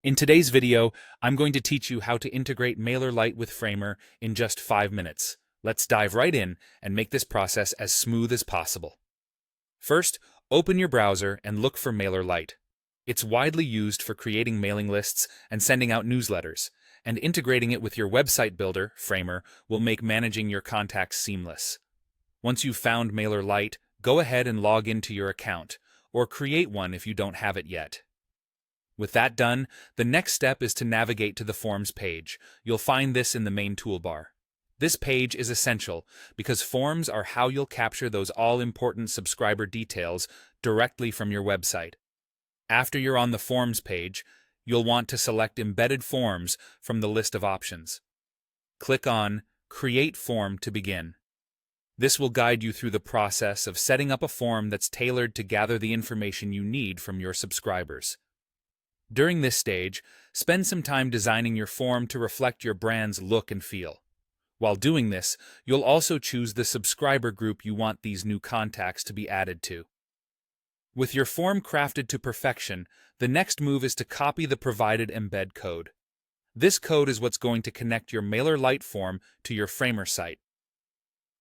In today's video, I'm going to teach you how to integrate MailerLite with Framer in just 5 minutes. Let's dive right in and make this process as smooth as possible. First, open your browser and look for MailerLite. It's widely used for creating mailing lists and sending out newsletters, and integrating it with your website builder, Framer, will make managing your contacts seamless. Once you've found MailerLite, go ahead and log into your account, or create one if you don't have it yet. With that done, the next step is to navigate to the Forms page. You'll find this in the main toolbar. This page is essential because forms are how you'll capture those all-important subscriber details directly from your website. After you're on the Forms page, you'll want to select Embedded Forms from the list of options. Click on Create Form to begin. This will guide you through the process of setting up a form that's tailored to gather the information you need from your subscribers. During this stage, spend some time designing your form to reflect your brand's look and feel. While doing this, you'll also choose the subscriber group you want these new contacts to be added to. With your form crafted to perfection, the next move is to copy the provided embed code. This code is what's going to connect your MailerLite form to your Framer site.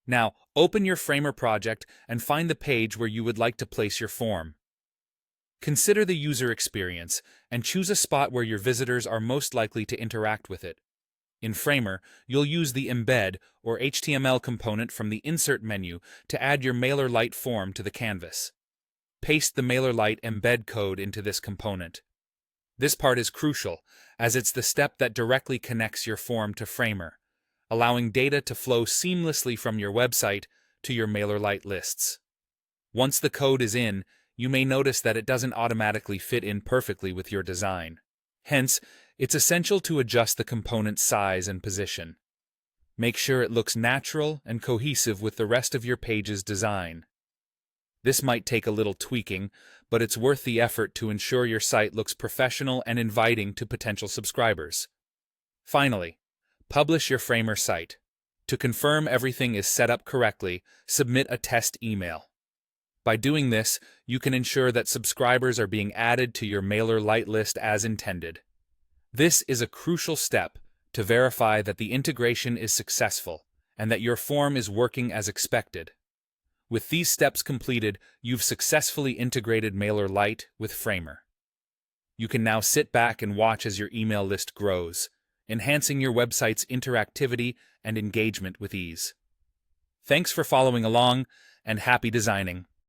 Now, open your Framer project and find the page where you would like to place your form. Consider the user experience and choose a spot where your visitors are most likely to interact with it. In Framer, you'll use the Embed or HTML component from the Insert menu to add your MailerLite form to the canvas. Paste the MailerLite embed code into this component. This part is crucial, as it's the step that directly connects your form to Framer, allowing data to flow seamlessly from your website to your MailerLite lists. Once the code is in, you may notice that it doesn't automatically fit in perfectly with your design. Hence, it's essential to adjust the component's size and position. Make sure it looks natural and cohesive with the rest of your page's design. This might take a little tweaking, but it's worth the effort to ensure your site looks professional and inviting to potential subscribers. Finally, publish your Framer site. To confirm everything is set up correctly, submit a test email. By doing this, you can ensure that subscribers are being added to your MailerLite list as intended. This is a crucial step to verify that the integration is successful and that your form is working as expected. With these steps completed, you've successfully integrated MailerLite with Framer. You can now sit back and watch as your email list grows, enhancing your website's interactivity and engagement with ease. Thanks for following along, and happy designing!